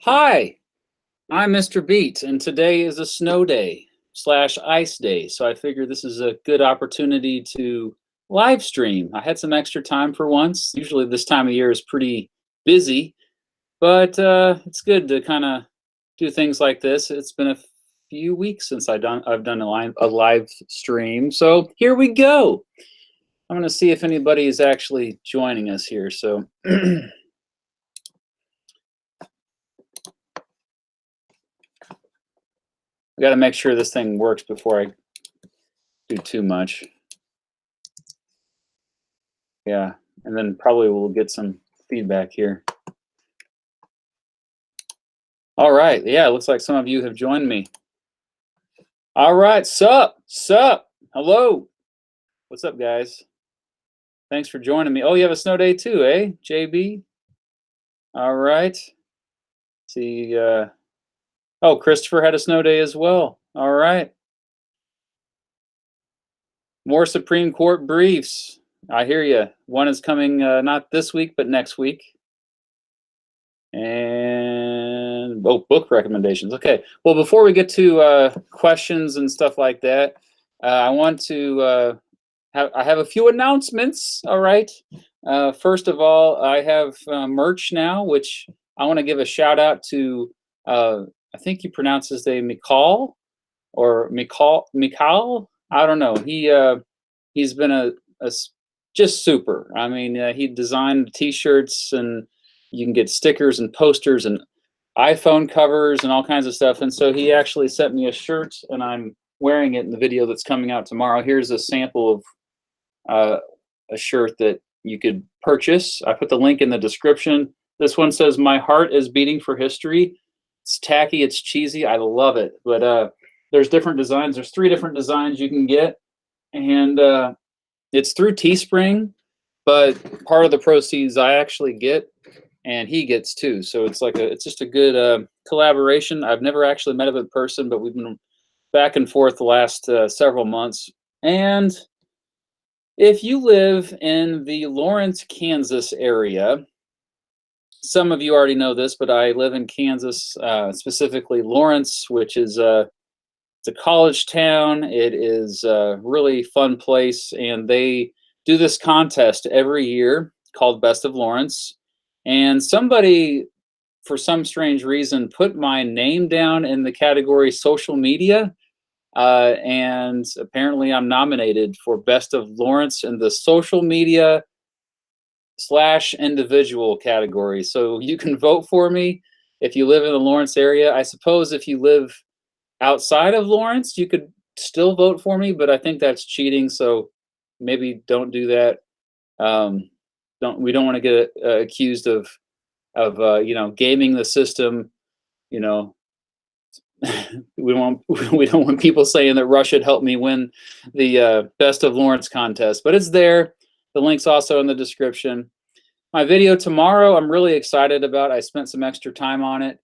Hi, I'm Mr. Beat, and today is a snow day slash ice day. So I figured this is a good opportunity to live stream. I had some extra time for once. Usually this time of year is pretty busy, but it's good to kind of do things like this. It's been a few weeks since I've done a live stream. So here we go. I'm going to see if anybody is actually joining us here. So I got to make sure this thing works before I do too much. Yeah, and then probably we'll get some feedback here. All right, yeah, it looks like some of you have joined me. All right, sup, hello. What's up, guys? Thanks for joining me. Oh, you have a snow day too, eh, JB? All right. See, oh, Christopher had a snow day as well. All right. More Supreme Court briefs. I hear you. One is coming not this week, but next week. And book recommendations. Okay. Well, before we get to questions and stuff like that, I want to I have a few announcements. All right. First of all, I have merch now, which I want to give a shout out to. I think you pronounce his name Mikal or Mikal. I don't know. He's been just super. I mean, he designed T-shirts, and you can get stickers and posters and iPhone covers and all kinds of stuff. And so he actually sent me a shirt, and I'm wearing it in the video that's coming out tomorrow. Here's a sample of a shirt that you could purchase. I put the link in the description. This one says, "My heart is beating for history." It's tacky, it's cheesy, I love it. But there's different designs. There's 3 different designs you can get, and it's through Teespring, but part of the proceeds I actually get, and he gets too. So it's just a good collaboration. I've never actually met him in person, but we've been back and forth the last several months. And if you live in the Lawrence, Kansas area, some of you already know this, but I live in Kansas, specifically Lawrence, which is it's a college town. It is a really fun place, and they do this contest every year called Best of Lawrence. And somebody, for some strange reason, put my name down in the category social media, and apparently I'm nominated for Best of Lawrence in the social media / individual category. So you can vote for me if you live in the Lawrence area. I suppose if you live outside of Lawrence, you could still vote for me, but I think that's cheating. So maybe don't do that. We don't want to get accused of gaming the system. You know, we don't want people saying that Russia should help me win the Best of Lawrence contest. But it's there. The link's also in the description. My video tomorrow, I'm really excited about. I spent some extra time on it.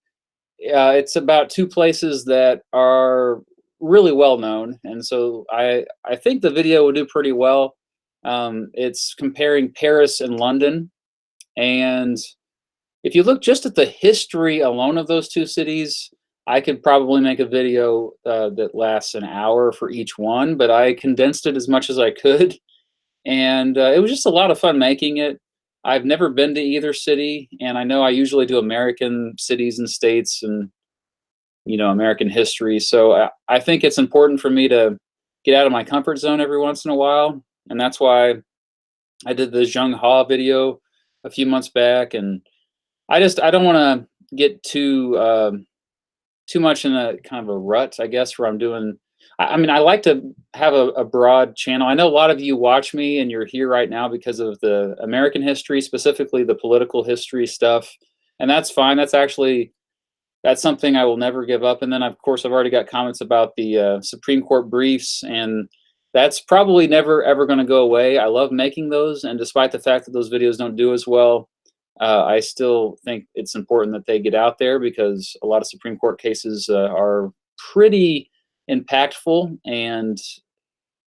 It's about 2 places that are really well known, and so I think the video will do pretty well. It's comparing Paris and London, and if you look just at the history alone of those 2 cities, I could probably make a video that lasts an hour for each one, but I condensed it as much as I could, and it was just a lot of fun making it. I've never been to either city, and I know I usually do American cities and states and American history. So I think it's important for me to get out of my comfort zone every once in a while, and that's why I did the Zheng Ha video a few months back. And I don't want to get too much in a kind of a rut, I guess, where I'm doing. I mean, I like to have a broad channel. I know a lot of you watch me and you're here right now because of the American history, specifically the political history stuff, and that's fine. That's something I will never give up. And then, of course, I've already got comments about the Supreme Court briefs, and that's probably never, ever going to go away. I love making those, and despite the fact that those videos don't do as well, I still think it's important that they get out there because a lot of Supreme Court cases are pretty impactful and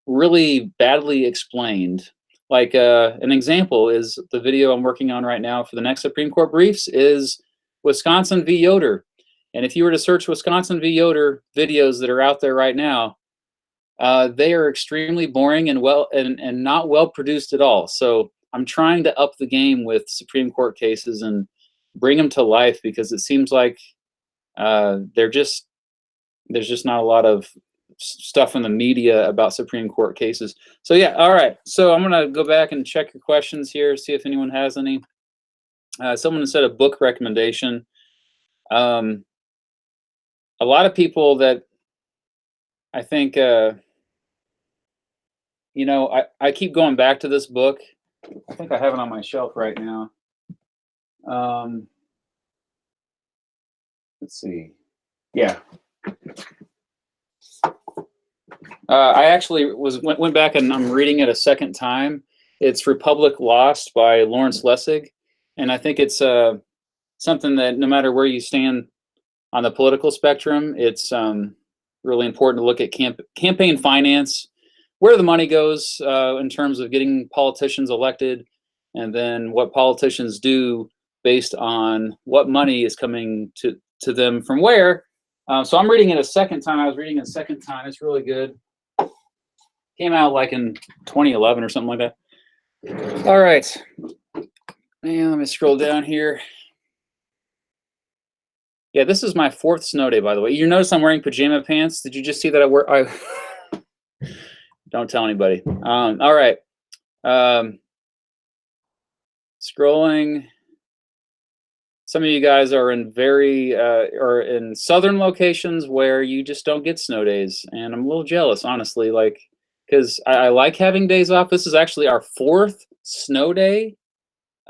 really badly explained. Like an example is the video I'm working on right now for the next Supreme Court briefs is Wisconsin v. Yoder. And if you were to search Wisconsin v. Yoder videos that are out there right now, they are extremely boring and not well produced at all. So I'm trying to up the game with Supreme Court cases and bring them to life, because it seems like there's just not a lot of stuff in the media about Supreme Court cases. So yeah, all right. So I'm gonna go back and check your questions here, see if anyone has any. Someone said a book recommendation. A lot of people that I think, you know, I keep going back to this book. I think I have it on my shelf right now. Let's see. Yeah. I actually went back and I'm reading it a second time. It's Republic Lost by Lawrence Lessig, and I think it's something that no matter where you stand on the political spectrum, it's really important to look at campaign finance, where the money goes in terms of getting politicians elected, and then what politicians do based on what money is coming to them from where. So I'm reading it a second time. I was reading it a second time. It's really good. Came out like in 2011 or something like that. All right. And let me scroll down here. Yeah, this is my 4th snow day, by the way. You notice I'm wearing pajama pants. Did you just see that I don't tell anybody. All right. Scrolling. Some of you guys are in or in southern locations where you just don't get snow days, and I'm a little jealous, honestly. Like, because I like having days off. This is actually our 4th snow day,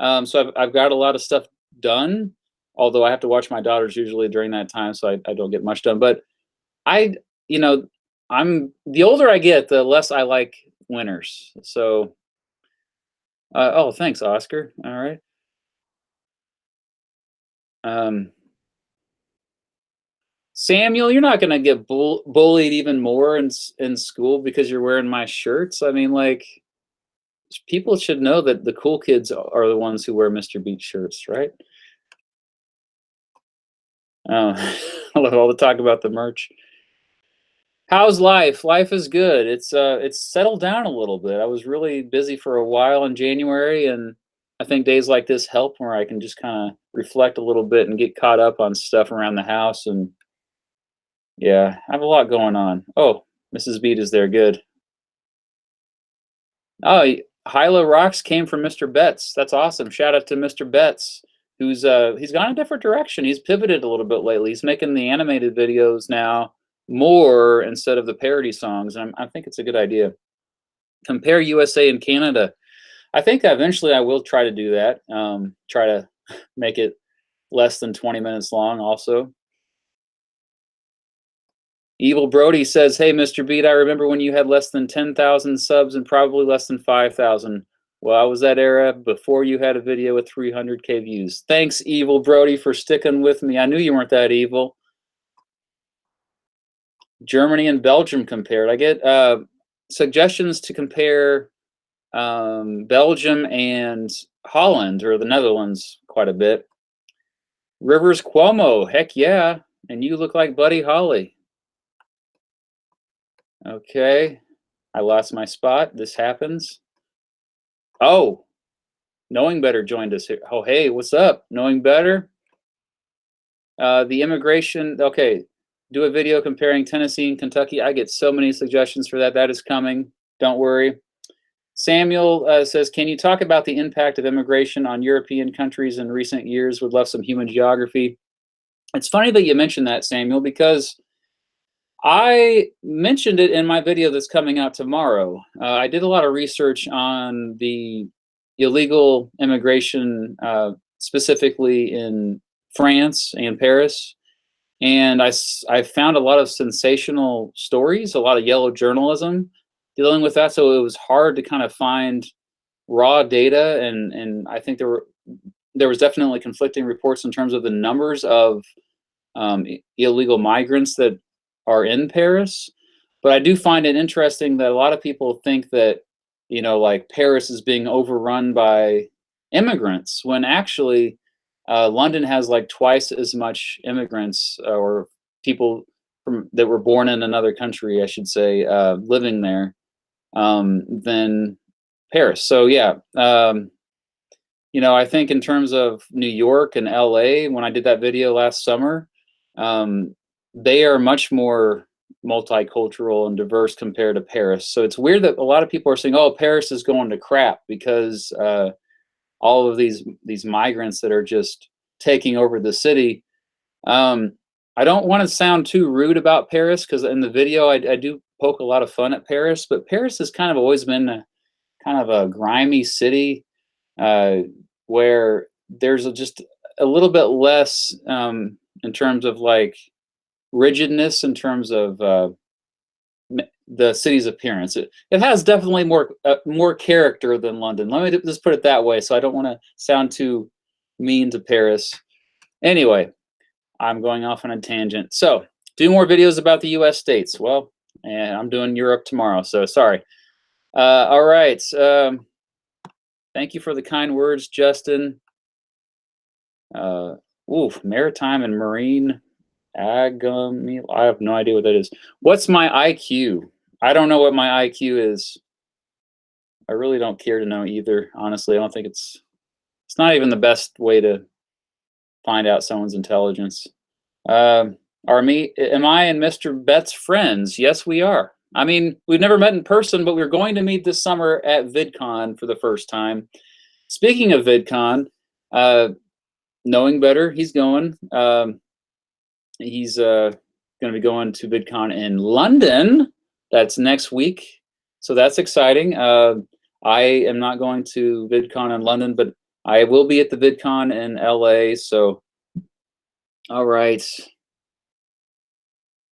so I've got a lot of stuff done. Although I have to watch my daughters usually during that time, so I don't get much done. But you know, the older I get, the less I like winters. So, oh, thanks, Oscar. All right. Samuel, you're not going to get bullied even more in school because you're wearing my shirts. I mean, like, people should know that the cool kids are the ones who wear Mr. Beach shirts, right? I love all the talk about the merch. How's life? Life is good. It's settled down a little bit. I was really busy for a while in January, and I think days like this help, where I can just kind of reflect a little bit and get caught up on stuff around the house. And yeah, I have a lot going on. Oh, Mrs. Beat is there. Good. Oh, Hyla Rocks came from Mr. Betts. That's awesome. Shout out to Mr. Betts, who's he's gone a different direction. He's pivoted a little bit lately. He's making the animated videos now more instead of the parody songs. And I think it's a good idea. Compare USA and Canada. I think eventually I will try to do that. Try to make it less than 20 minutes long also. Evil Brody says, hey, Mr. Beat, I remember when you had less than 10,000 subs and probably less than 5,000. Well, I was that era before you had a video with 300K views. Thanks, Evil Brody, for sticking with me. I knew you weren't that evil. Germany and Belgium compared. I get suggestions to compare Belgium and Holland, or the Netherlands, quite a bit. Rivers Cuomo, heck yeah. And you look like Buddy Holly. Okay, I lost my spot. This happens. Oh, Knowing Better joined us here. Oh, hey, what's up? Knowing Better? The immigration, okay, do a video comparing Tennessee and Kentucky. I get so many suggestions for that. That is coming. Don't worry. Samuel says, can you talk about the impact of immigration on European countries in recent years? Would love some human geography. It's funny that you mentioned that, Samuel, because I mentioned it in my video that's coming out tomorrow. I did a lot of research on the illegal immigration, specifically in France and Paris. And I found a lot of sensational stories, a lot of yellow journalism dealing with that. So it was hard to kind of find raw data. And I think there was definitely conflicting reports in terms of the numbers of illegal migrants that are in Paris. But I do find it interesting that a lot of people think that, you know, like Paris is being overrun by immigrants, when actually London has like twice as much immigrants or people that were born in another country, I should say, living there than Paris. So yeah, I think in terms of New York and LA, when I did that video last summer, they are much more multicultural and diverse compared to Paris. So it's weird that a lot of people are saying, "Oh, Paris is going to crap," because all of these migrants that are just taking over the city. I don't want to sound too rude about Paris, because in the video I do poke a lot of fun at Paris, but Paris has kind of always been kind of a grimy city where there's just a little bit less in terms of like rigidness in terms of the city's appearance. It has definitely more character than London. Let me just put it that way. So I don't want to sound too mean to Paris. Anyway, I'm going off on a tangent. So do more videos about the U.S. states. Well, and I'm doing Europe tomorrow. So sorry. All right. Thank you for the kind words, Justin. Maritime and marine. I have no idea what that is. What's my IQ? I don't know what my IQ is. I really don't care to know either. Honestly, I don't think it's not even the best way to find out someone's intelligence. Am I and Mr. Betts friends? Yes, we are. I mean, we've never met in person, but we're going to meet this summer at VidCon for the first time. Speaking of VidCon, knowing better, he's going. He's going to be going to VidCon in London. That's next week. So that's exciting. I am not going to VidCon in London, but I will be at the VidCon in LA. So, all right.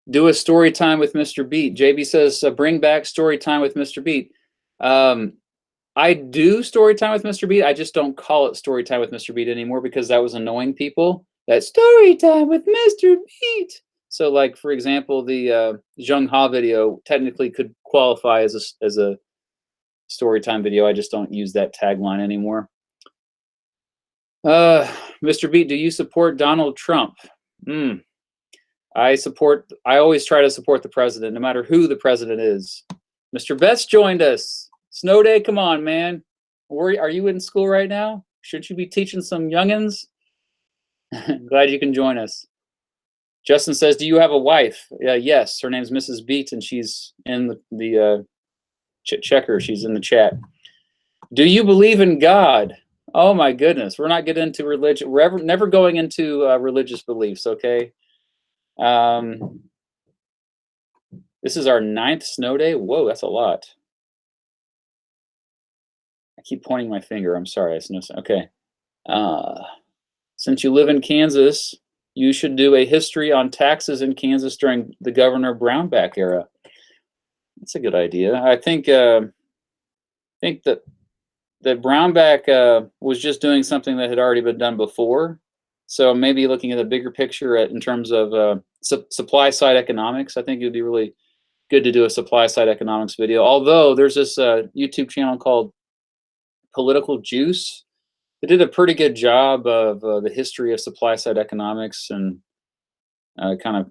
Do a story time with Mr. Beat. JB says, bring back story time with Mr. Beat. I do story time with Mr. Beat. I just don't call it story time with Mr. Beat anymore because that was annoying people. That story time with Mr. Beat. So, like for example, the Zheng Ha video technically could qualify as a story time video. I just don't use that tagline anymore. Mr. Beat, do you support Donald Trump? I always try to support the president, no matter who the president is. Mr. Betts joined us. Snow day, come on, man. Are you in school right now? Should you be teaching some youngins? Glad you can join us. Justin says, do you have a wife? Yes, her name's Mrs. Beat, and she's in the checker. She's in the chat. Do you believe in God? Oh my goodness, we're not getting into religion. We're never going into religious beliefs, okay? This is our 9th snow day. Whoa, that's a lot. I keep pointing my finger. I'm sorry. Okay. Since you live in Kansas, you should do a history on taxes in Kansas during the Governor Brownback era. That's a good idea. I think that Brownback was just doing something that had already been done before. So maybe looking at a bigger picture in terms of supply side economics. I think it would be really good to do a supply side economics video. Although there's this YouTube channel called Political Juice. They did a pretty good job of the history of supply side economics, and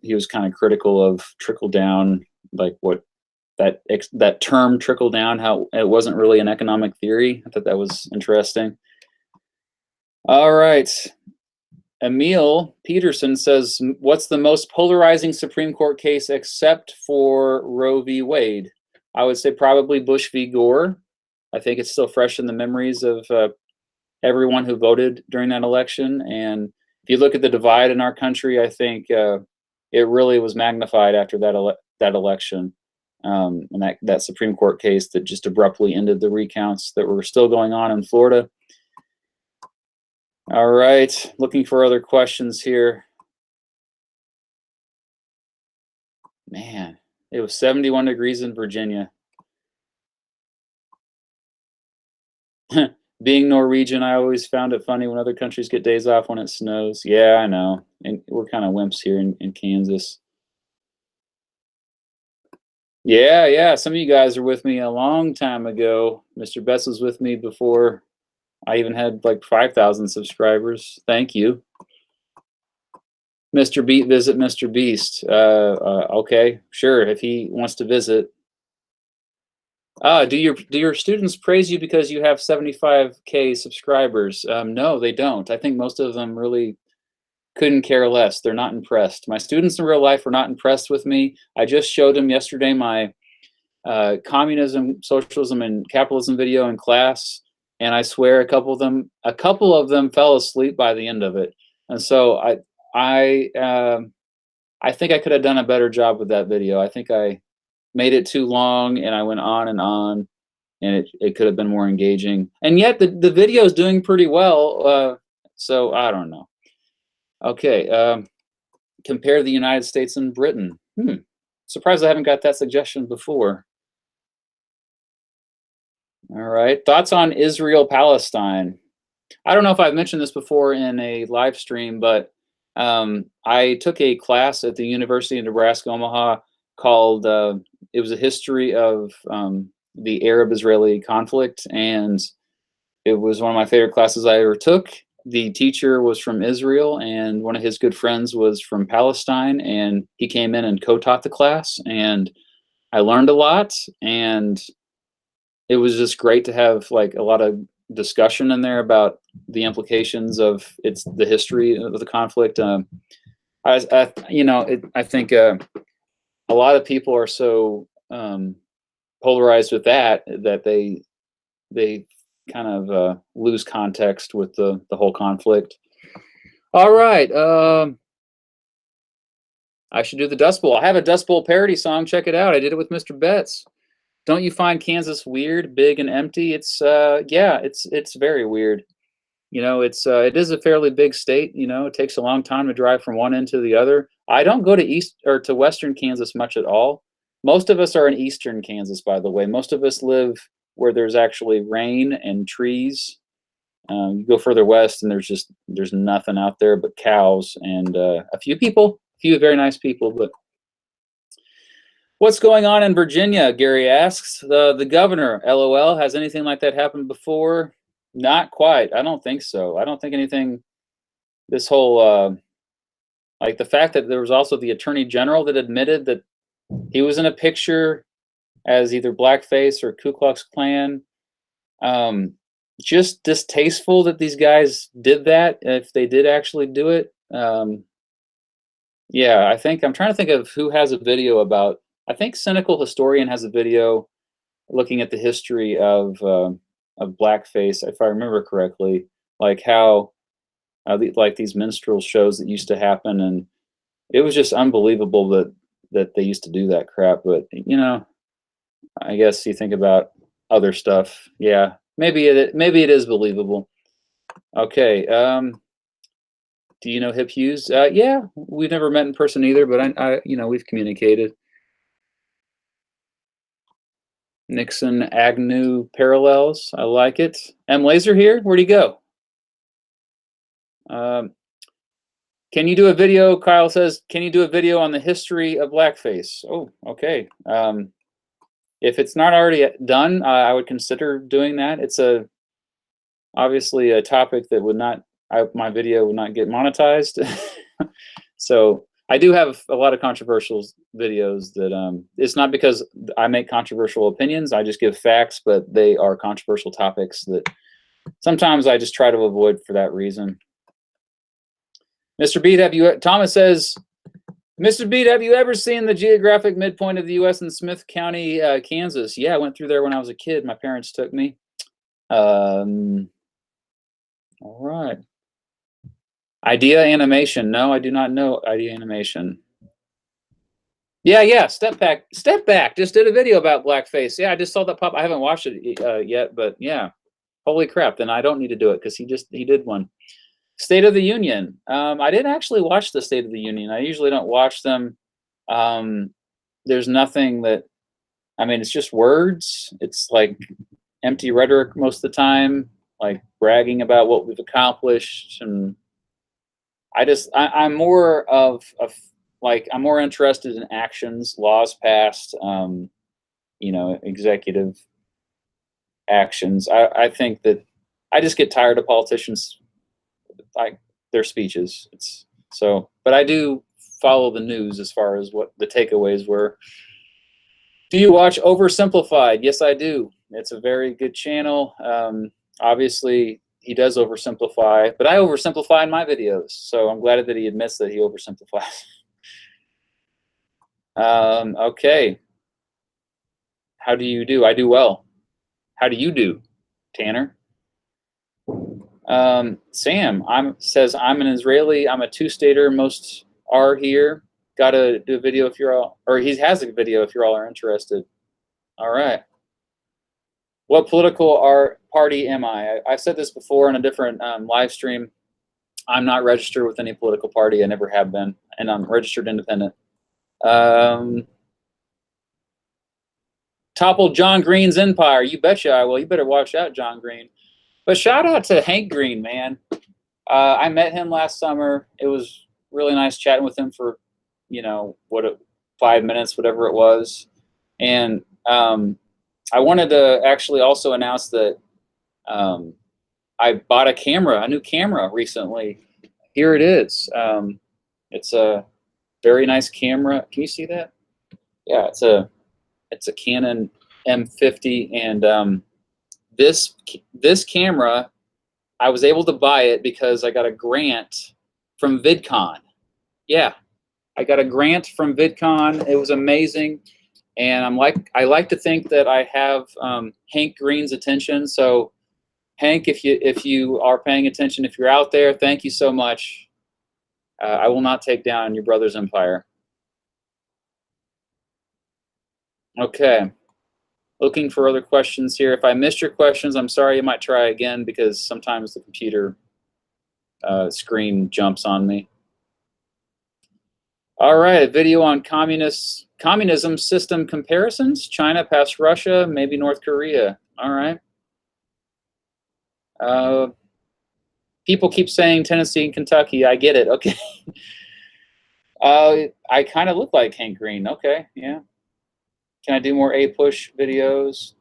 he was kind of critical of trickle down, like what that term trickle down, how it wasn't really an economic theory. I thought that was interesting. All right. Emil Peterson says, what's the most polarizing Supreme Court case except for Roe v. Wade? I would say probably Bush v. Gore. I think it's still fresh in the memories of everyone who voted during that election. And if you look at the divide in our country, I think it really was magnified after that election. And that Supreme Court case that just abruptly ended the recounts that were still going on in Florida. All right, looking for other questions here. Man, it was 71 degrees in Virginia. Being Norwegian, I always found it funny when other countries get days off when it snows. Yeah, I know. And we're kind of wimps here in Kansas. Yeah. Some of you guys are with me a long time ago. Mr. Bess was with me before I even had like 5,000 subscribers. Thank you. Mr. Beat, visit Mr. Beast. Okay, sure, if he wants to visit. Do your students praise you because you have 75K subscribers? No, they don't. I think most of them really couldn't care less. They're not impressed. My students in real life are not impressed with me. I just showed them yesterday my communism, socialism, and capitalism video in class, and I swear a couple of them fell asleep by the end of it. And so I think I could have done a better job with that video. I think I made it too long, and I went on, and it could have been more engaging. And yet the video is doing pretty well. So I don't know. Okay, compare the United States and Britain. Surprised I haven't got that suggestion before. All right, thoughts on Israel-Palestine. I don't know if I've mentioned this before in a live stream, but I took a class at the University of Nebraska-Omaha called, it was a history of the Arab-Israeli conflict, and it was one of my favorite classes I ever took. The teacher was from Israel, and one of his good friends was from Palestine, and he came in and co-taught the class, and I learned a lot, and it was just great to have like a lot of discussion in there about the implications of the history of the conflict. I think a lot of people are so polarized with that they kind of lose context with the whole conflict. All right, I should do the Dust Bowl. I have a Dust Bowl parody song. Check it out. I did it with Mr. Betts. Don't you find Kansas weird, big and empty? It's yeah, it's very weird. You know, it is a fairly big state. You know, it takes a long time to drive from one end to the other. I don't go to east or to western Kansas much at all. Most of us are in eastern Kansas, by the way. Most of us live where there's actually rain and trees. You go further west, and there's nothing out there but cows and a few very nice people, but. What's going on in Virginia? Gary asks. The governor, LOL. Has anything like that happened before? Not quite. I don't think so. I don't think anything. This whole like the fact that there was also the attorney general that admitted that he was in a picture as either blackface or Ku Klux Klan. Just distasteful that these guys did that. If they did actually do it, yeah. I think I'm trying to think of who has a video about. I think Cynical Historian has a video looking at the history of blackface, if I remember correctly, like how like these minstrel shows that used to happen, and it was just unbelievable that they used to do that crap. But you know, I guess you think about other stuff. Yeah, maybe it is believable. Okay. Do you know Hip Hughes? Yeah, we've never met in person either, but I we've communicated. Nixon Agnew parallels. I like it. M Laser here. Where'd he go? Can you do a video? Kyle says, can you do a video on the history of blackface? Oh, okay. If it's not already done, I would consider doing that. It's obviously a topic that would not, my video would not get monetized. So I do have a lot of controversial videos that it's not because I make controversial opinions. I just give facts, but they are controversial topics that sometimes I just try to avoid for that reason. Mr. Beat, Thomas says, Mr. Beat, have you ever seen the geographic midpoint of the U.S. in Smith County, Kansas? Yeah, I went through there when I was a kid. My parents took me. All right. Idea Animation. No, I do not know Idea Animation. Yeah. Step Back. Just did a video about blackface. Yeah, I just saw that pop. I haven't watched it yet, but yeah. Holy crap! Then I don't need to do it because he did one. State of the Union. I didn't actually watch the State of the Union. I usually don't watch them. There's nothing that. I mean, it's just words. It's like empty rhetoric most of the time, like bragging about what we've accomplished and. I'm more of like I'm more interested in actions, laws passed, executive actions. I think that I just get tired of politicians, like their speeches. But I do follow the news as far as what the takeaways were. Do you watch Oversimplified? Yes, I do. It's a very good channel. Obviously, he does oversimplify, but I oversimplify in my videos, so I'm glad that he admits that he oversimplifies. Okay. How do you do? I do well. How do you do, Tanner? Sam says, I'm an Israeli. I'm a two-stater. Most are here. Got to do a video if you're all, or he has a video if you're all are interested. All right. What political party am I? I've said this before in a different live stream. I'm not registered with any political party. I never have been, and I'm registered independent. Toppled John Green's empire. You betcha I will. You better watch out, John Green. But shout out to Hank Green, man. I met him last summer. It was really nice chatting with him for, 5 minutes, whatever it was. And I wanted to actually also announce that I bought a new camera recently. Here it is. It's a very nice camera. Can you see that? Yeah, it's a Canon M50, and this camera, I was able to buy it because I got a grant from VidCon. Yeah, I got a grant from VidCon. It was amazing, and I like to think that I have Hank Green's attention. So, Hank, if you are paying attention, if you're out there, thank you so much. I will not take down your brother's empire. Okay. Looking for other questions here. If I missed your questions, I'm sorry. You might try again because sometimes the computer screen jumps on me. All right, a video on communism system comparisons. China past Russia, maybe North Korea. All right. People keep saying Tennessee and Kentucky. I get it. Okay. I kind of look like Hank Green. Okay, yeah. Can I do more A-Push videos?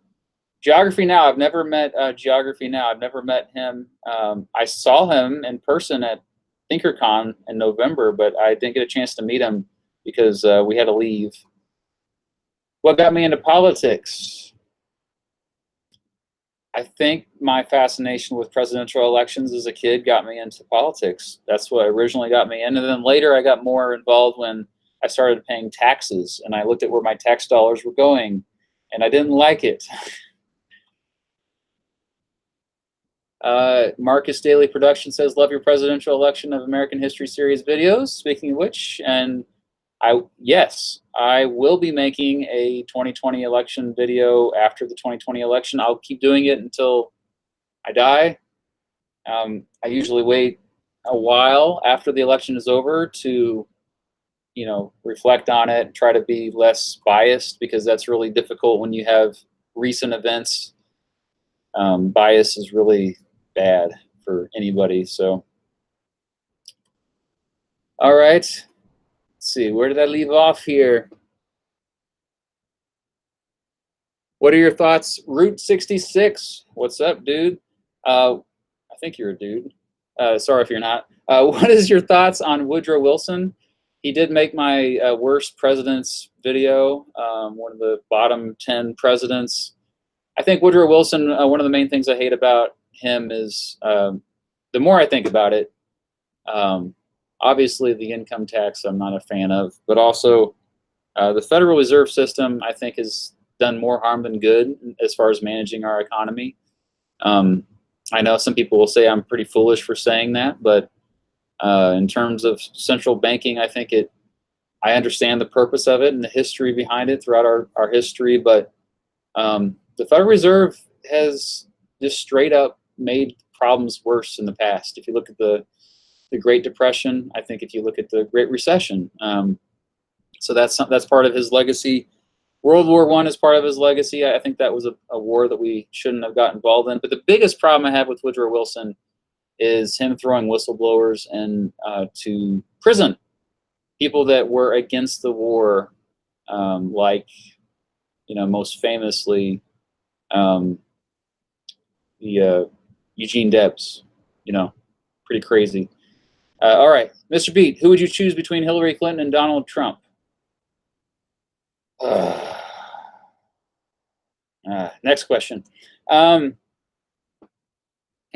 Geography Now. I've never met Geography Now. I've never met him. I saw him in person at ThinkerCon in November, but I didn't get a chance to meet him because we had to leave. What got me into politics? I think my fascination with presidential elections as a kid got me into politics. That's what originally got me in. And then later I got more involved when I started paying taxes, and I looked at where my tax dollars were going, and I didn't like it. Marcus Daily Production says, love your presidential election of American History series videos. Speaking of which, and yes, I will be making a 2020 election video after the 2020 election. I'll keep doing it until I die. I usually wait a while after the election is over to reflect on it, try to be less biased, because that's really difficult when you have recent events. Bias is really bad for anybody. So, all right, let's see, where did I leave off here? What are your thoughts? Route 66, what's up, dude? I think you're a dude. Sorry if you're not. What is your thoughts on Woodrow Wilson? He did make my worst presidents video, one of the bottom 10 presidents. I think Woodrow Wilson, one of the main things I hate about him is, the more I think about it, obviously the income tax I'm not a fan of, but also the Federal Reserve System I think has done more harm than good as far as managing our economy. I know some people will say I'm pretty foolish for saying that, but in terms of central banking, I think I understand the purpose of it and the history behind it throughout our history, but the Federal Reserve has just straight up made problems worse in the past. If you look at the Great Depression, I think if you look at the Great Recession, so that's part of his legacy. World War I is part of his legacy. I think that was a war that we shouldn't have got involved in. But the biggest problem I have with Woodrow Wilson is him throwing whistleblowers to prison. People that were against the war, like, most famously, the Eugene Debs. You know, pretty crazy. All right, Mr. Beat, who would you choose between Hillary Clinton and Donald Trump? Next question. Hey,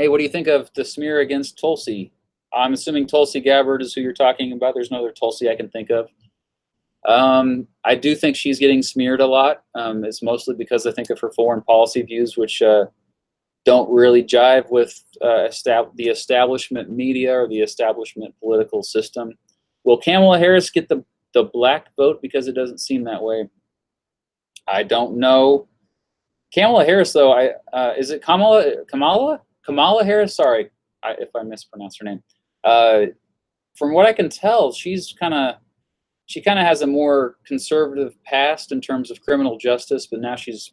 what do you think of the smear against Tulsi? I'm assuming Tulsi Gabbard is who you're talking about. There's no other Tulsi I can think of. I do think she's getting smeared a lot. It's mostly because I think of her foreign policy views, which don't really jive with the establishment media or the establishment political system. Will Kamala Harris get the black vote? Because it doesn't seem that way. I don't know. Kamala Harris, though, is it Kamala Harris? Sorry if I mispronounced her name. From what I can tell, she kind of has a more conservative past in terms of criminal justice, but now she's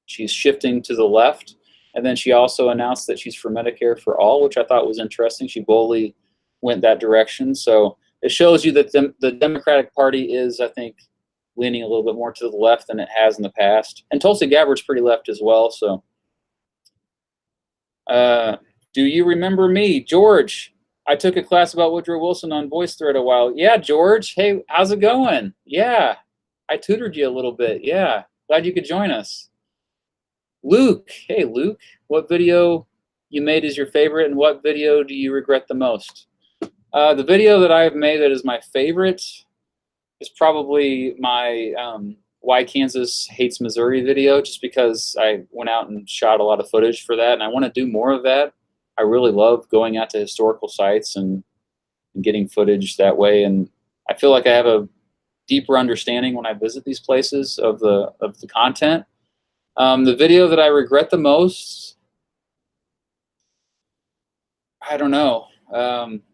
shifting to the left. And then she also announced that she's for Medicare for all, which I thought was interesting. She boldly went that direction. So it shows you that the Democratic Party is, I think, leaning a little bit more to the left than it has in the past. And Tulsi Gabbard's pretty left as well. So, do you remember me, George? I took a class about Woodrow Wilson on VoiceThread a while. Yeah, George. Hey, how's it going? Yeah, I tutored you a little bit. Yeah, glad you could join us. Luke. Hey, Luke. What video you made is your favorite, and what video do you regret the most? The video that I have made that is my favorite is probably my Why Kansas Hates Missouri video, just because I went out and shot a lot of footage for that, and I want to do more of that. I really love going out to historical sites and getting footage that way, and I feel like I have a deeper understanding when I visit these places of the content. The video that I regret the most, I don't know.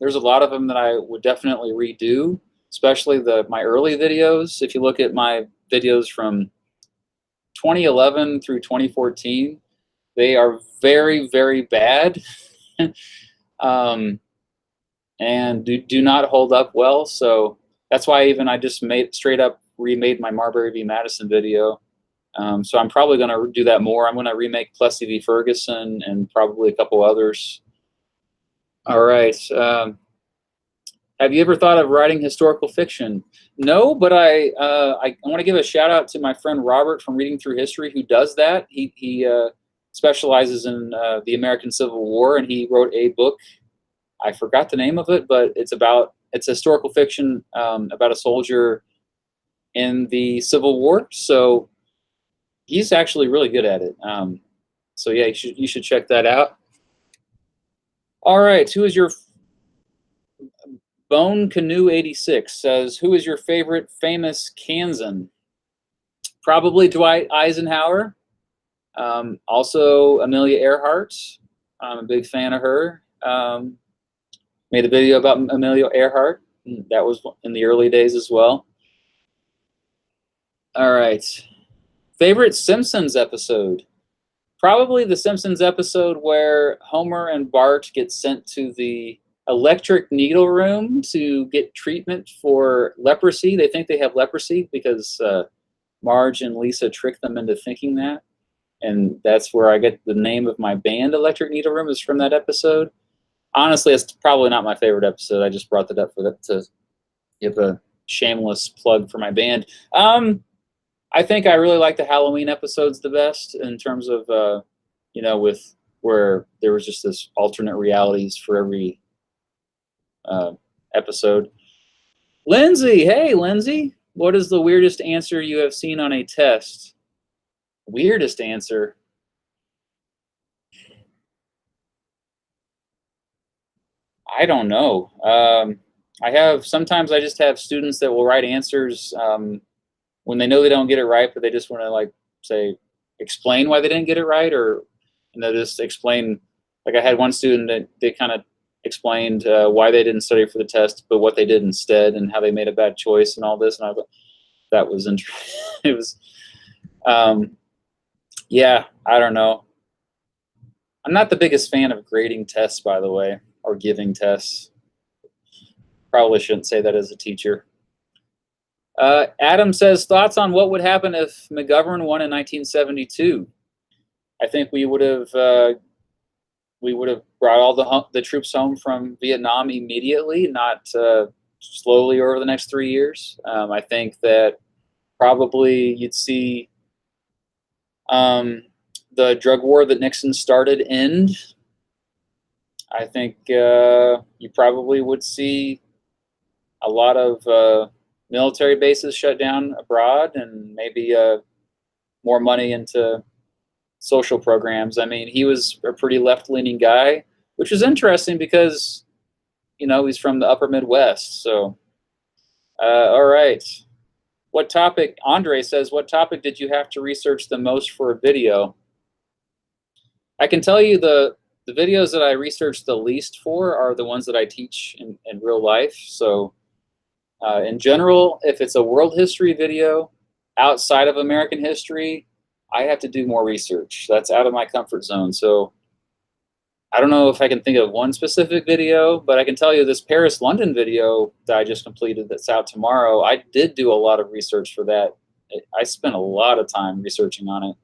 There's a lot of them that I would definitely redo, especially my early videos. If you look at my videos from 2011 through 2014, they are very, very bad. And do not hold up well. So that's why I just straight up remade my Marbury v. Madison video. So I'm probably going to do that more. I'm going to remake Plessy v. Ferguson and probably a couple others. All right. Have you ever thought of writing historical fiction? No, but I want to give a shout out to my friend Robert from Reading Through History, who does that. He specializes in the American Civil War, and he wrote a book. I forgot the name of it, but it's historical fiction about a soldier in the Civil War. So he's actually really good at it. So yeah, you should check that out. All right, who is your Bone Canoe 86 says, who is your favorite famous Kansan? Probably Dwight Eisenhower. Also Amelia Earhart. I'm a big fan of her. Made a video about Amelia Earhart. That was in the early days as well. All right. Favorite Simpsons episode? Probably the Simpsons episode where Homer and Bart get sent to the electric needle room to get treatment for leprosy. They think they have leprosy because Marge and Lisa tricked them into thinking that. And that's where I get the name of my band, Electric Needle Room, is from that episode. Honestly, it's probably not my favorite episode. I just brought that up to give a shameless plug for my band. I think I really like the Halloween episodes the best in terms of, with where there was just this alternate realities for every episode. Lindsay, hey, Lindsay. What is the weirdest answer you have seen on a test? Weirdest answer? I don't know. Sometimes I just have students that will write answers when they know they don't get it right, but they just want to explain why they didn't get it right, or they'll just explain. Like I had one student that they kind of explained why they didn't study for the test, but what they did instead, and how they made a bad choice, and all this. And I thought that was interesting. It was, yeah, I don't know. I'm not the biggest fan of grading tests, by the way, or giving tests. Probably shouldn't say that as a teacher. Adam says, thoughts on what would happen if McGovern won in 1972? I think we would have we would have brought all the troops home from Vietnam immediately, not slowly over the next 3 years. I think that probably you'd see the drug war that Nixon started end. I think you probably would see a lot of military bases shut down abroad, and maybe more money into social programs. I mean, he was a pretty left-leaning guy, which is interesting because, you know, he's from the upper Midwest. So, all right. What topic, Andre says, what topic did you have to research the most for a video? I can tell you the videos that I researched the least for are the ones that I teach in real life. So in general, if it's a world history video outside of American history, I have to do more research. That's out of my comfort zone. So I don't know if I can think of one specific video, but I can tell you this Paris-London video that I just completed that's out tomorrow, I did do a lot of research for that. I spent a lot of time researching on it.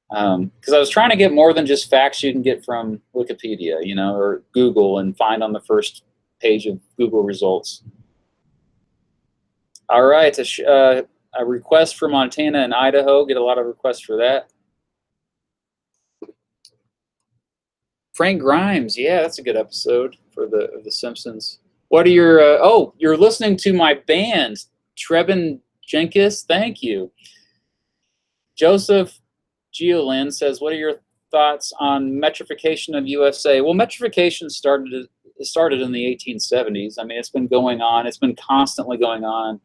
Because I was trying to get more than just facts you can get from Wikipedia, you know, or Google and find on the first page of Google results. All right, a request for Montana and Idaho, get a lot of requests for that. Frank Grimes, yeah, that's a good episode for the Simpsons. What are your, oh, you're listening to my band, Trebin Jenkins, thank you. Joseph Geolin says, what are your thoughts on metrification of USA? Well, metrification started in the 1870s. I mean, it's been going on. It's been constantly going on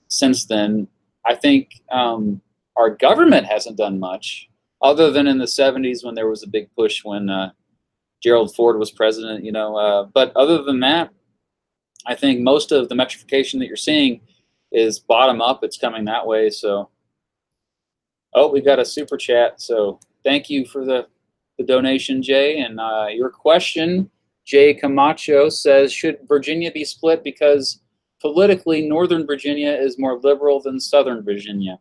since then. I think our government hasn't done much, other than in the 70s when there was a big push when Gerald Ford was president, you know. But other than that, I think most of the metrification that you're seeing is bottom up. It's coming that way, so. Oh, we got a super chat, so thank you for the donation, Jay. And your question, Jay Camacho says, should Virginia be split because politically Northern Virginia is more liberal than Southern Virginia?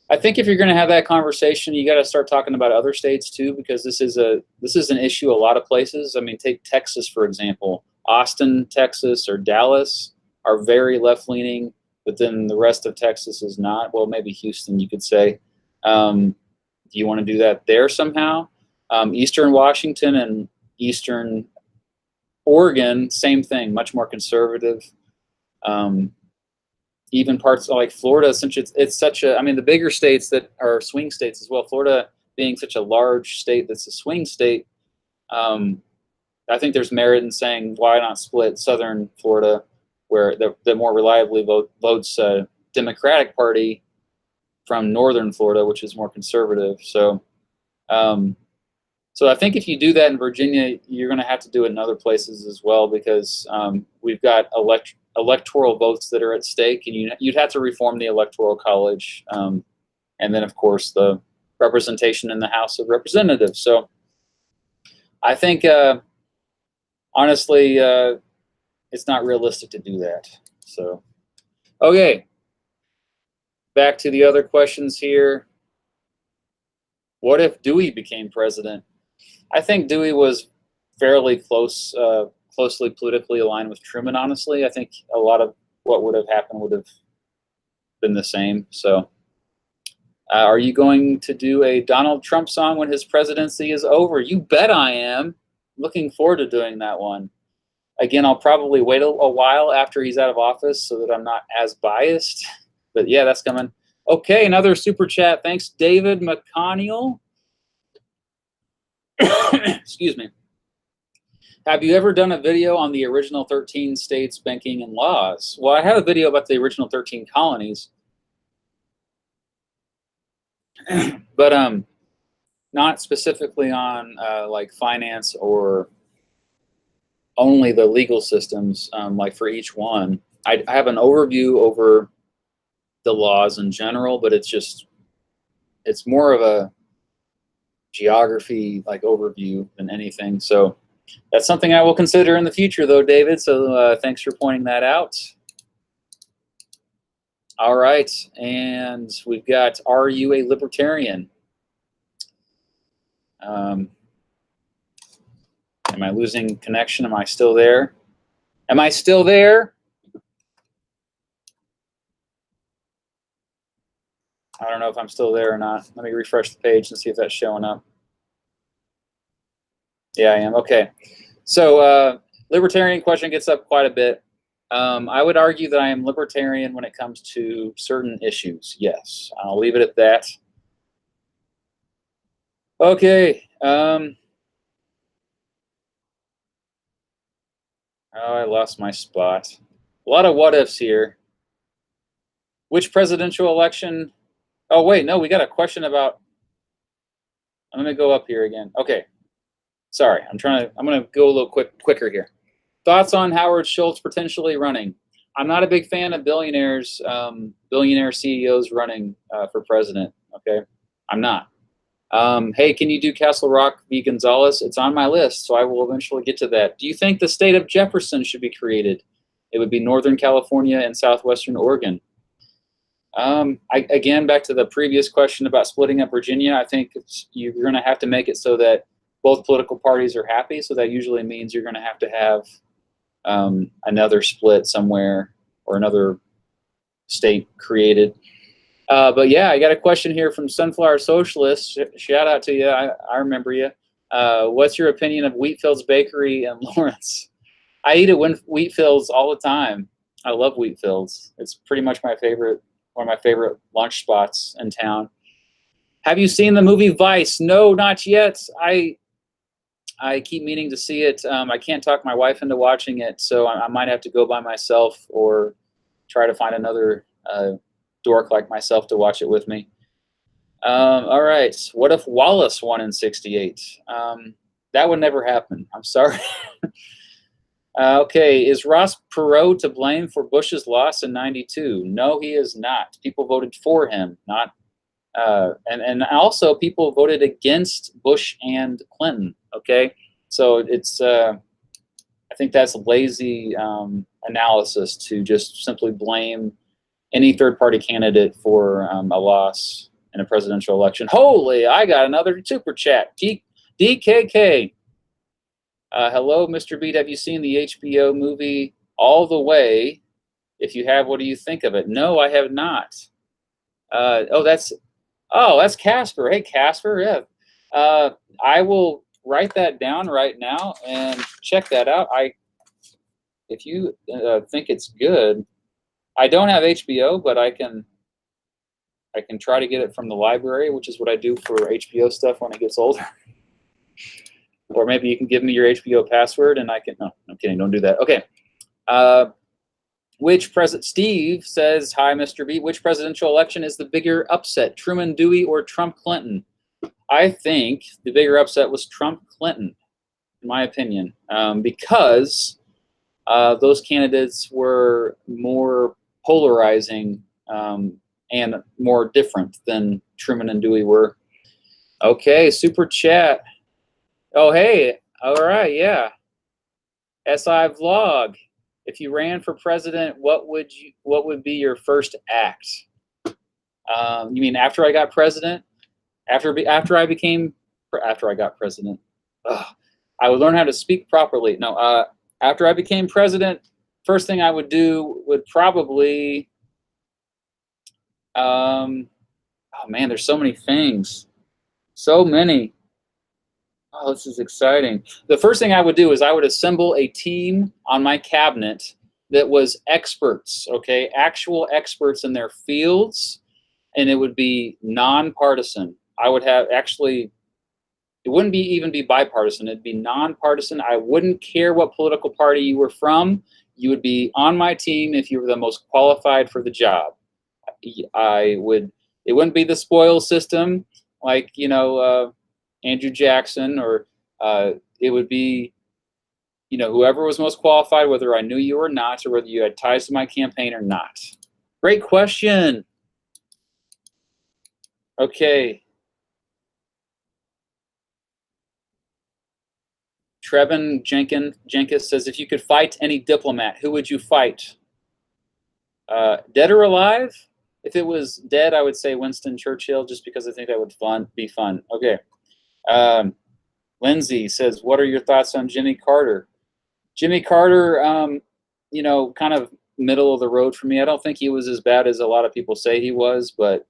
I think if you're going to have that conversation, you got to start talking about other states too, because this is an issue a lot of places. I mean, take Texas, for example. Austin, Texas, or Dallas are very left-leaning, but then the rest of Texas is not. Well, maybe Houston, you could say. Do you want to do that there somehow? Eastern Washington and Eastern Oregon, same thing, much more conservative. Even parts like Florida, since it's such a, I mean, the bigger states that are swing states as well, Florida being such a large state that's a swing state, I think there's merit in saying, why not split Southern Florida, where the more reliably votes Democratic Party, from Northern Florida, which is more conservative. So, so I think if you do that in Virginia, you're going to have to do it in other places as well, because we've got electoral votes that are at stake, and you'd have to reform the Electoral College, and then of course the representation in the House of Representatives. So, I think honestly, it's not realistic to do that. So, okay. Back to the other questions here. What if Dewey became president? I think Dewey was fairly closely politically aligned with Truman, honestly. I think a lot of what would have happened would have been the same. So, are you going to do a Donald Trump song when his presidency is over? You bet I am. Looking forward to doing that one. Again, I'll probably wait a while after he's out of office so that I'm not as biased. But yeah, that's coming. Okay, another super chat. Thanks, David McConnell. Excuse me. Have you ever done a video on the original 13 states' banking and laws? Well, I have a video about the original 13 colonies, but not specifically on like finance or only the legal systems, like for each one. I have an overview over the laws in general, but it's more of a geography like overview than anything. So that's something I will consider in the future though, David. So thanks for pointing that out. All right, and we've got, are you a libertarian? Am I losing connection? Am I still there? Am I still there? I don't know if I'm still there or not. Let me refresh the page and see if that's showing up. Yeah, I am. Okay. So libertarian question gets up quite a bit. I would argue that I am libertarian when it comes to certain issues. Yes, I'll leave it at that. Okay. Oh, I lost my spot. A lot of what ifs here. Which presidential election? Oh, wait, no, we got a question about. I'm going to go up here again. Okay. Sorry, I'm going to go a little quicker here. Thoughts on Howard Schultz potentially running? I'm not a big fan of billionaires, billionaire CEOs running for president. Okay, I'm not. Hey, can you do Castle Rock v. Gonzalez? It's on my list, so I will eventually get to that. Do you think the state of Jefferson should be created? It would be Northern California and Southwestern Oregon. Again, back to the previous question about splitting up Virginia, I think you're going to have to make it so that both political parties are happy. So that usually means you're going to have another split somewhere or another state created. But yeah, I got a question here from Sunflower Socialist. Shout out to you. I remember you. What's your opinion of Wheatfield's Bakery in Lawrence? I eat at Wheatfield's all the time. I love Wheatfield's. It's pretty much my favorite, one of my favorite lunch spots in town. Have you seen the movie Vice? No, not yet. I keep meaning to see it. I can't talk my wife into watching it, so I might have to go by myself or try to find another dork like myself to watch it with me. All right. What if Wallace won in '68? That would never happen. I'm sorry. Okay. Is Ross Perot to blame for Bush's loss in '92? No, he is not. People voted for him, not. And also people voted against Bush and Clinton. Okay, so it's I think that's lazy analysis to just simply blame any third-party candidate for a loss in a presidential election. Holy, I got another super chat. DKK. Hello, Mr. Beat. Have you seen the HBO movie All the Way? If you have, what do you think of it? No, I have not. Oh, that's Casper. Hey, Casper. Yeah. I will write that down right now and check that out. If you think it's good, I don't have HBO, but I can try to get it from the library, which is what I do for HBO stuff when it gets older. Or maybe you can give me your HBO password and I can. No, I'm kidding. Don't do that. Okay. Steve says, hi, Mr. B. Which presidential election is the bigger upset, Truman, Dewey, or Trump, Clinton? I think the bigger upset was Trump, Clinton, in my opinion, because those candidates were more polarizing and more different than Truman and Dewey were. Okay, super chat. Oh, hey, all right, yeah. SI Vlog. If you ran for president, what would be your first act? You mean after I got president? After I got president? Ugh, I would learn how to speak properly. No, after I became president, first thing I would do would probably, oh man, there's so many things, so many. Oh, this is exciting. The first thing I would do is I would assemble a team on my cabinet that was experts, okay, actual experts in their fields, and it would be nonpartisan. I would have it wouldn't even be bipartisan. It'd be nonpartisan. I wouldn't care what political party you were from. You would be on my team if you were the most qualified for the job. It wouldn't be the spoil system like, Andrew Jackson, or it would be, whoever was most qualified, whether I knew you or not, or whether you had ties to my campaign or not. Great question. Okay. Trevin Jenkins says, if you could fight any diplomat, who would you fight? Dead or alive? If it was dead, I would say Winston Churchill, just because I think that would be fun. Okay. Um, Lindsay says, "What are your thoughts on Jimmy Carter?" Jimmy Carter, you know, kind of middle of the road for me. I don't think he was as bad as a lot of people say he was, but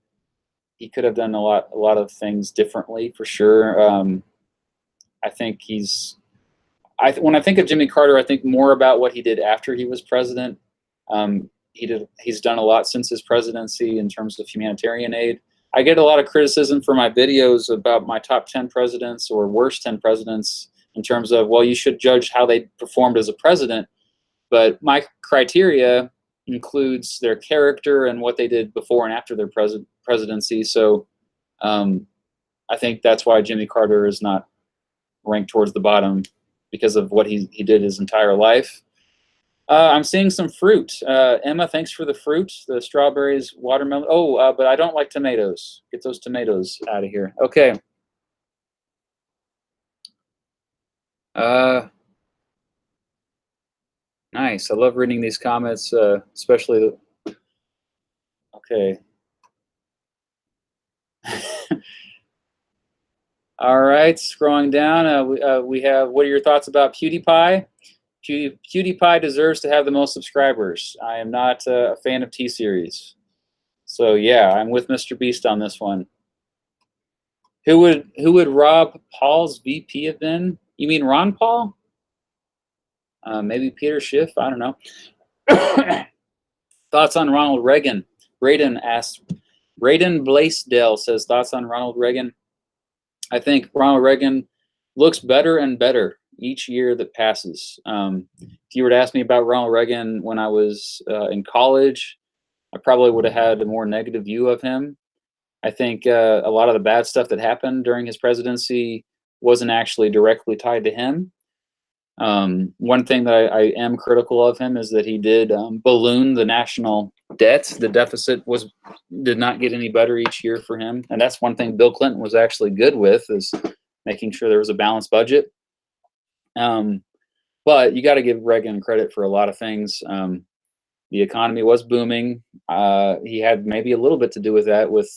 he could have done a lot of things differently for sure. I think when I think of Jimmy Carter, I think more about what he did after he was president. He's done a lot since his presidency in terms of humanitarian aid. I get a lot of criticism for my videos about my top 10 presidents or worst 10 presidents in terms of, well, you should judge how they performed as a president. But my criteria includes their character and what they did before and after their presidency. So I think that's why Jimmy Carter is not ranked towards the bottom, because of what he did his entire life. I'm seeing some fruit. Emma, thanks for the fruit, the strawberries, watermelon. Oh, but I don't like tomatoes. Get those tomatoes out of here. Okay. Nice. I love reading these comments, especially the. Okay. All right, scrolling down, we have, what are your thoughts about PewDiePie? PewDiePie deserves to have the most subscribers. I am not a fan of T-Series. So yeah, I'm with Mr. Beast on this one. Who would Rob Paul's VP have been? You mean Ron Paul? Maybe Peter Schiff? I don't know. Thoughts on Ronald Reagan? Braden Blaisdell says, thoughts on Ronald Reagan? I think Ronald Reagan looks better and better each year that passes. If you were to ask me about Ronald Reagan when I was in college, I probably would have had a more negative view of him. I think a lot of the bad stuff that happened during his presidency wasn't actually directly tied to him. One thing that I am critical of him is that he did balloon the national debt. The deficit did not get any better each year for him, and that's one thing Bill Clinton was actually good with, is making sure there was a balanced budget. But you got to give Reagan credit for a lot of things. The economy was booming. He had maybe a little bit to do with that, with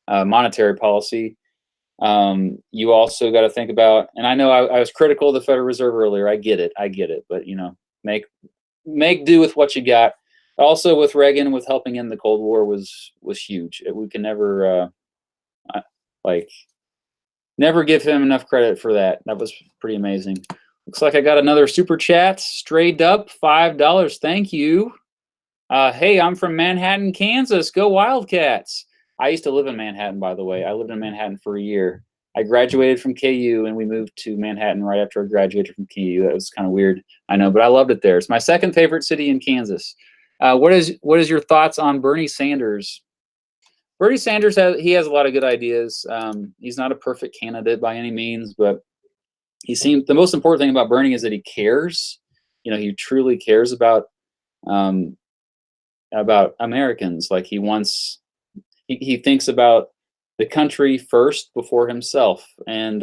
monetary policy. You also got to think about, and I know I was critical of the Federal Reserve earlier. I get it, but you know, make do with what you got. Also, with Reagan, with helping end the Cold War was huge. We can never never give him enough credit for that. That was pretty amazing. Looks like I got another super chat. Straight up, $5. Thank you. Hey, I'm from Manhattan, Kansas. Go Wildcats. I used to live in Manhattan, by the way. I lived in Manhattan for a year. I graduated from KU, and we moved to Manhattan right after I graduated from KU. That was kind of weird, I know, but I loved it there. It's my second favorite city in Kansas. What is your thoughts on Bernie Sanders? Bernie Sanders he has a lot of good ideas. He's not a perfect candidate by any means, but the most important thing about Bernie is that he cares. You know, he truly cares about Americans. Like, he thinks about the country first before himself, and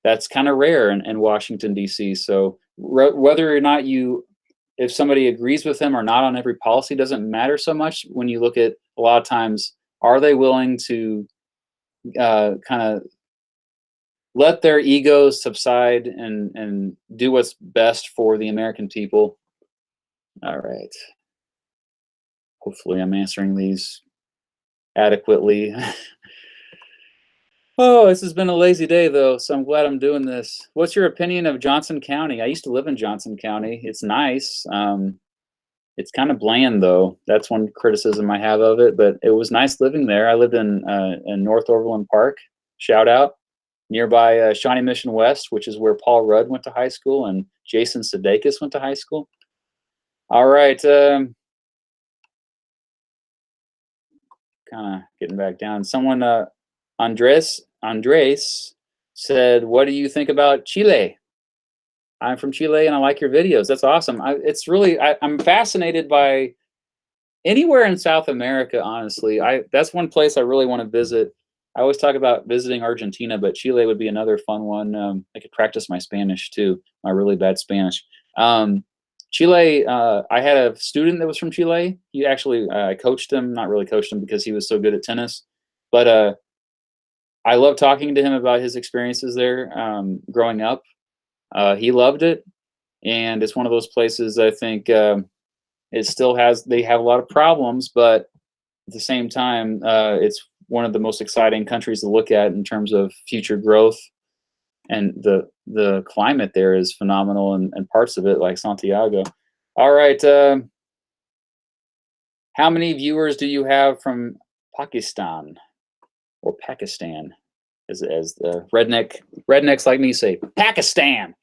that's kind of rare in Washington, D.C. So whether or not if somebody agrees with him or not on every policy doesn't matter so much when you look at, a lot of times, are they willing to kind of let their egos subside and do what's best for the American people? All right. Hopefully I'm answering these adequately. Oh, this has been a lazy day, though, so I'm glad I'm doing this. What's your opinion of Johnson County? I used to live in Johnson County. It's nice. It's kind of bland, though. That's one criticism I have of it, but it was nice living there. I lived in North Overland Park, shout out, nearby Shawnee Mission West, which is where Paul Rudd went to high school and Jason Sudeikis went to high school. All right. Kind of getting back down. Someone, Andres said, what do you think about Chile? I'm from Chile and I like your videos. That's awesome. I'm fascinated by anywhere in South America, honestly. That's one place I really want to visit. I always talk about visiting Argentina, but Chile would be another fun one. I could practice my Spanish too, my really bad Spanish. Chile, I had a student that was from Chile. He actually, I coached him, not really coached him because he was so good at tennis, but I love talking to him about his experiences there growing up. He loved it, and it's one of those places I think it still has. They have a lot of problems, but at the same time, it's one of the most exciting countries to look at in terms of future growth, and the climate there is phenomenal, and parts of it like Santiago. All right, how many viewers do you have from Pakistan or Pakistan, as the rednecks like me say, Pakistan?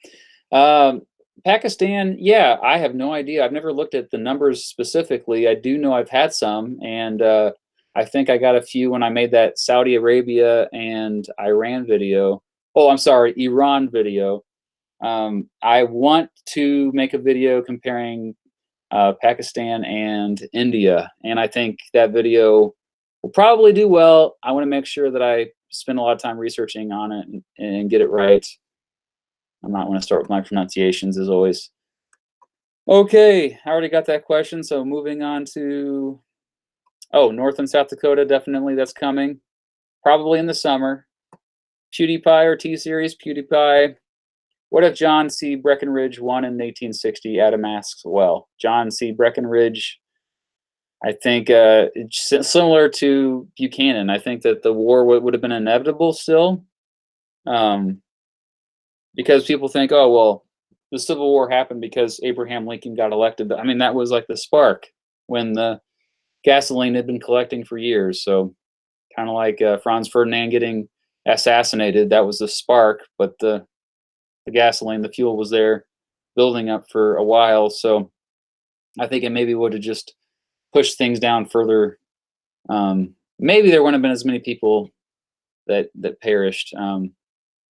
Pakistan, yeah, I have no idea. I've never looked at the numbers specifically. I do know I've had some, and I think I got a few when I made that Saudi Arabia and Iran video. Oh, I'm sorry, Iran video. I want to make a video comparing Pakistan and India, and I think that video will probably do well. I want to make sure that I spend a lot of time researching on it and get it right. I'm not going to start with my pronunciations as always. Okay, I already got that question, so moving on to, oh, North and South Dakota, definitely that's coming. Probably in the summer. PewDiePie or T-Series, PewDiePie. What if John C. Breckinridge won in 1860? Adam asks, well, John C. Breckinridge, I think it's similar to Buchanan. I think that the war would have been inevitable still. Because people think, oh, well, the Civil War happened because Abraham Lincoln got elected. But I mean, that was like the spark when the gasoline had been collecting for years. So kind of like Franz Ferdinand getting assassinated, that was the spark. But the gasoline, the fuel was there building up for a while. So I think it maybe would have just pushed things down further. Maybe there wouldn't have been as many people that perished.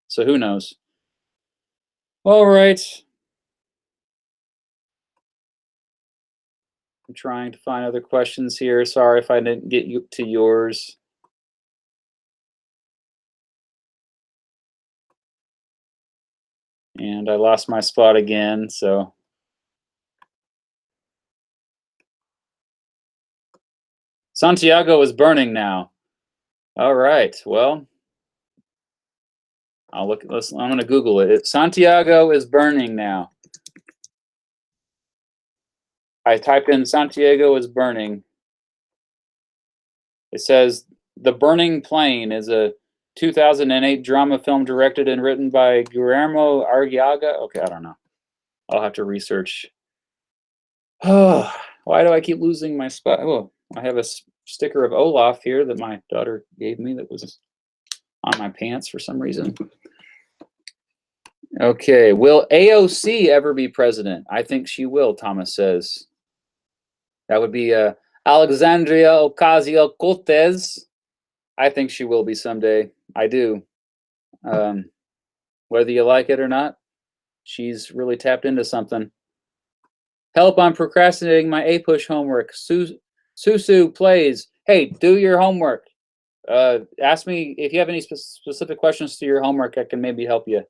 So who knows? All right. I'm trying to find other questions here. Sorry if I didn't get you to yours. And I lost my spot again, so. Santiago is burning now. All right, well, I'm going to Google it. Santiago is burning now. I typed in Santiago is burning. It says The Burning Plain is a 2008 drama film directed and written by Guillermo Arriaga. Okay, I don't know. I'll have to research. Oh, why do I keep losing my spot? Oh, I have a sticker of Olaf here that my daughter gave me that was on my pants for some reason. Okay, will AOC ever be president? I think she will, Thomas says. That would be Alexandria Ocasio-Cortez. I think she will be someday. I do. Whether you like it or not, she's really tapped into something. Help, I'm procrastinating my A-Push homework. Susu plays. Hey, do your homework. Ask me if you have any specific questions to your homework. I can maybe help you.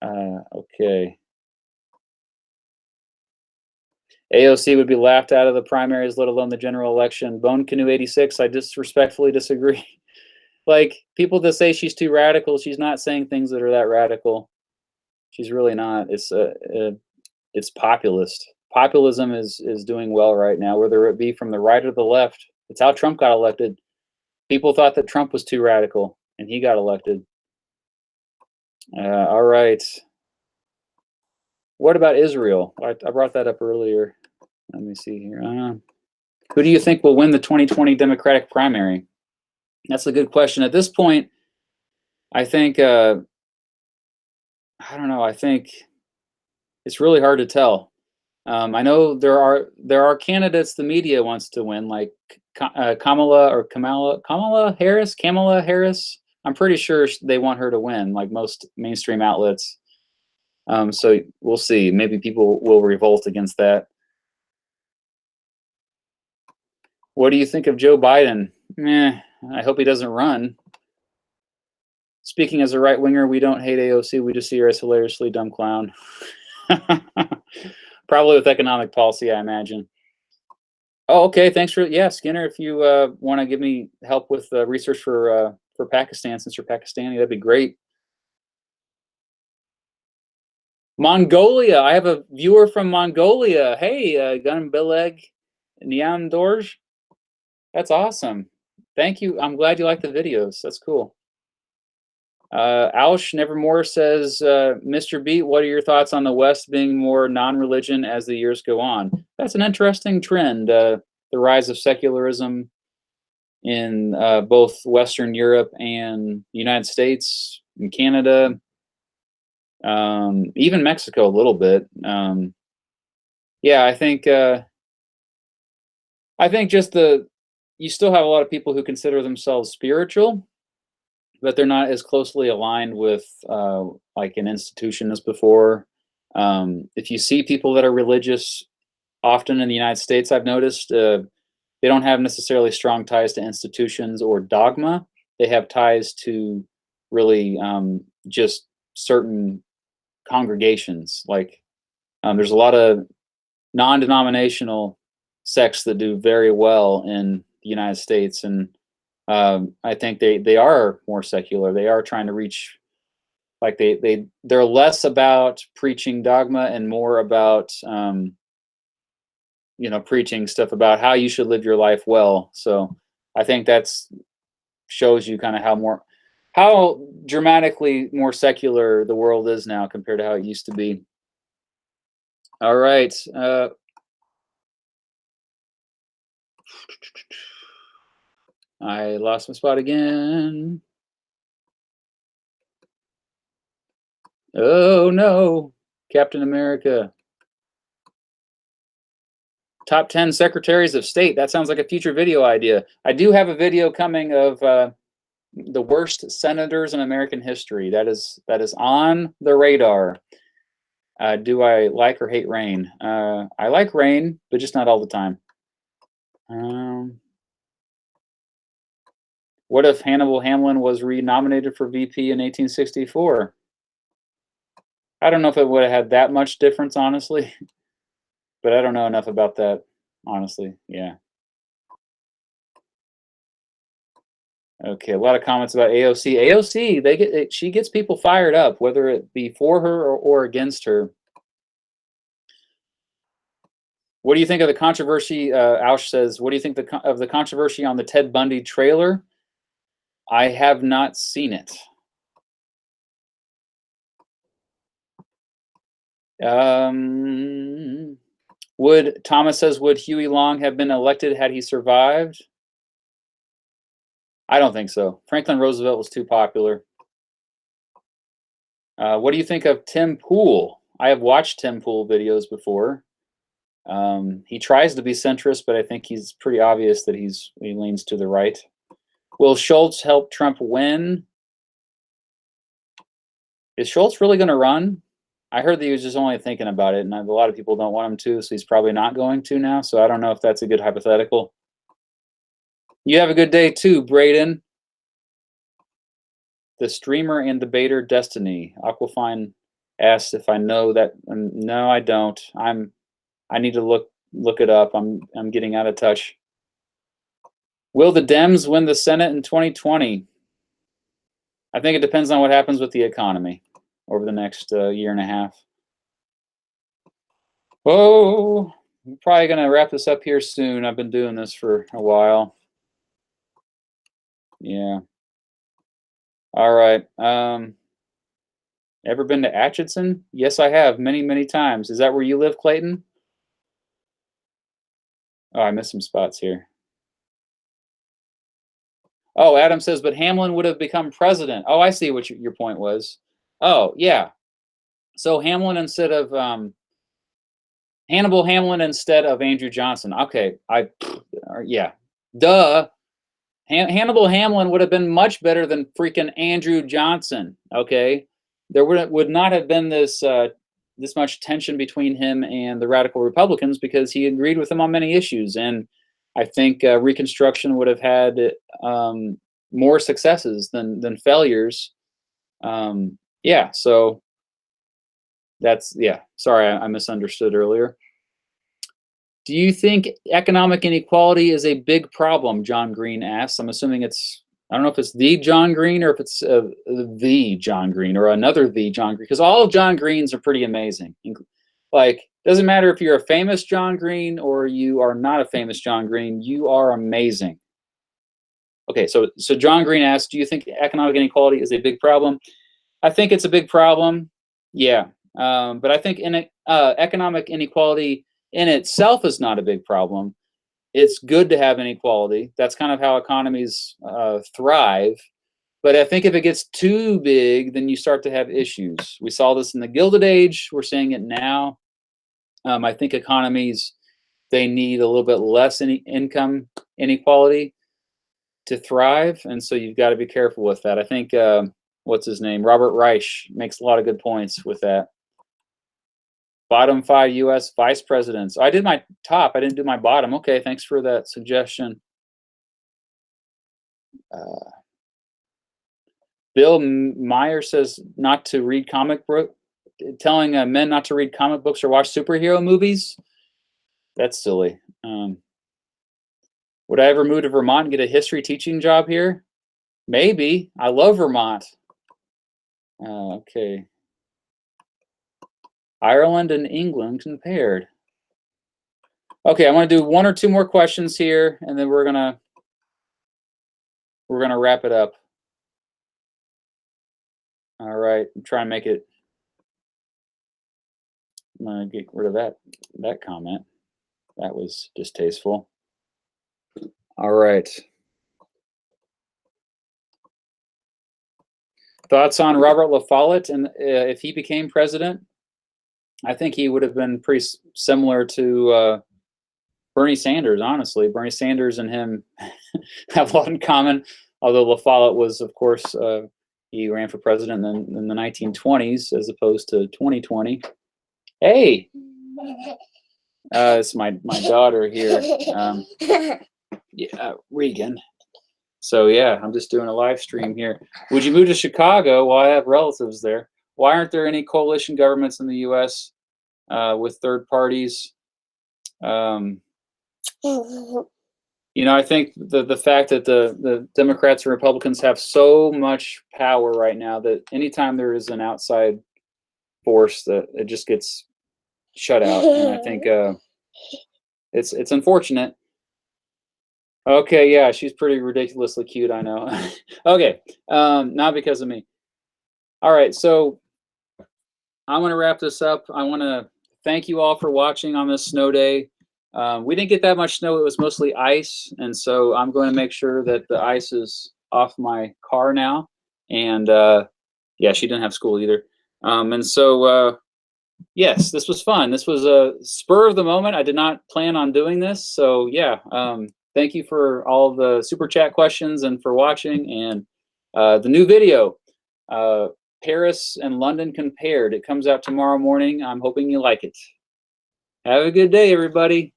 Okay. AOC would be laughed out of the primaries, let alone the general election. Bone Canoe 86, I disrespectfully disagree. Like, people that say she's too radical, she's not saying things that are that radical. She's really not. It's populist. Populism is doing well right now, whether it be from the right or the left. It's how Trump got elected. People thought that Trump was too radical, and he got elected. All right. What about Israel? I brought that up earlier. Let me see here. Who do you think will win the 2020 Democratic primary? That's a good question. At this point, I think, I don't know. I think it's really hard to tell. I know there are candidates the media wants to win, like Kamala Harris. I'm pretty sure they want her to win, like most mainstream outlets. So we'll see. Maybe people will revolt against that. What do you think of Joe Biden? I hope he doesn't run. Speaking as a right-winger, we don't hate AOC. We just see her as a hilariously dumb clown. Probably with economic policy, I imagine. Oh, okay. Thanks for, yeah, Skinner, if you want to give me help with research for for Pakistan, since you're Pakistani. That'd be great. Mongolia. I have a viewer from Mongolia. Hey, Gunbeleg Niandorj. That's awesome. Thank you. I'm glad you like the videos. That's cool. Aush Nevermore says, Mr. Beat, what are your thoughts on the West being more non-religion as the years go on? That's an interesting trend. The rise of secularism in both Western Europe and the United States and Canada, even Mexico a little bit. Yeah, I think just you still have a lot of people who consider themselves spiritual, but they're not as closely aligned with like an institution as before. If you see people that are religious, often in the United States, I've noticed they don't have necessarily strong ties to institutions or dogma. They have ties to really just certain congregations. Like there's a lot of non-denominational sects that do very well in the United States, and I think they are more secular. They are trying to reach, like they're less about preaching dogma and more about preaching stuff about how you should live your life well. So I think that's shows you kind of how dramatically more secular the world is now compared to how it used to be. All right. I lost my spot again. Oh no, Captain America. Top 10 secretaries of state. That sounds like a future video idea. I do have a video coming of the worst senators in American history. That is on the radar. Do I like or hate rain? I like rain, but just not all the time. What if Hannibal Hamlin was renominated for VP in 1864? I don't know if it would have had that much difference, honestly. But I don't know enough about that, honestly. Yeah. Okay, a lot of comments about AOC. AOC, she gets people fired up, whether it be for her or against her. What do you think of the controversy? Aush says, what do you think of the controversy on the Ted Bundy trailer? I have not seen it. Thomas says, would Huey Long have been elected had he survived? I don't think so. Franklin Roosevelt was too popular. What do you think of Tim Pool? I have watched Tim Pool videos before. He tries to be centrist, but I think he's pretty obvious that he leans to the right. Will Schultz help Trump win? Is Schultz really going to run? I heard that he was just only thinking about it, and a lot of people don't want him to, so he's probably not going to now. So I don't know if that's a good hypothetical. You have a good day too, Braden. The streamer and debater Destiny. Aquafine asks if I know that. No, I don't. I need to look it up. I'm getting out of touch. Will the Dems win the Senate in 2020? I think it depends on what happens with the economy over the next year and a half. Oh, I'm probably going to wrap this up here soon. I've been doing this for a while. Yeah. All right. Ever been to Atchison? Yes, I have. Many, many times. Is that where you live, Clayton? Oh, I missed some spots here. Oh, Adam says, but Hamlin would have become president. Oh, I see what your point was. Oh, yeah. So Hamlin instead of Hannibal Hamlin instead of Andrew Johnson. Okay, yeah. Duh. Hannibal Hamlin would have been much better than freaking Andrew Johnson. Okay, there would not have been this this much tension between him and the radical Republicans because he agreed with them on many issues, and I think Reconstruction would have had more successes than failures. Yeah, so that's Sorry, I misunderstood earlier. Do you think economic inequality is a big problem? John Green asks. I'm assuming it's I don't know if it's the John Green or if it's the John Green or another the John Green, because all of John Greens are pretty amazing. Like, doesn't matter if you're a famous John Green or you are not a famous John Green, you are amazing. Okay, so John Green asked, do you think economic inequality is a big problem? I think it's a big problem. Yeah, but I think economic inequality in itself is not a big problem. It's good to have inequality. That's kind of how economies thrive. But I think if it gets too big, then you start to have issues. We saw this in the Gilded Age. We're seeing it now. I think economies, they need a little bit less income inequality to thrive. And so you've got to be careful with that. I think, what's his name? Robert Reich makes a lot of good points with that. Bottom 5 U.S. vice presidents. I did my top. I didn't do my bottom. Okay, thanks for that suggestion. Bill Meyer says not to read comic book, telling men not to read comic books or watch superhero movies. That's silly. Would I ever move to Vermont and get a history teaching job here? Maybe. I love Vermont. Okay. Ireland and England compared. Okay, I want to do 1 or 2 more questions here, and then we're gonna wrap it up. All right, I'm trying to make it. I'm gonna get rid of that comment. That was distasteful. All right. Thoughts on Robert La Follette and if he became president? I think he would have been pretty similar to Bernie Sanders, honestly. Bernie Sanders and him have a lot in common, although La Follette was, of course, he ran for president in the 1920s as opposed to 2020. Hey! It's my daughter here. Yeah, Reagan. So yeah, I'm just doing a live stream here. Would you move to Chicago? Well, I have relatives there. Why aren't there any coalition governments in the U.S. With third parties? You know, I think the fact that the Democrats and Republicans have so much power right now that anytime there is an outside force, that it just gets shut out. And I think it's unfortunate. Okay, yeah, she's pretty ridiculously cute, I know. Okay, not because of me. All right, so I'm going to wrap this up. I want to thank you all for watching on this snow day. We didn't get that much snow. It was mostly ice, and so I'm going to make sure that the ice is off my car now. And yeah, she didn't have school either. And so, yes, this was fun. This was a spur of the moment. I did not plan on doing this. So yeah, thank you for all the super chat questions and for watching. And the new video, Paris and London compared. It comes out tomorrow morning. I'm hoping you like it. Have a good day, everybody.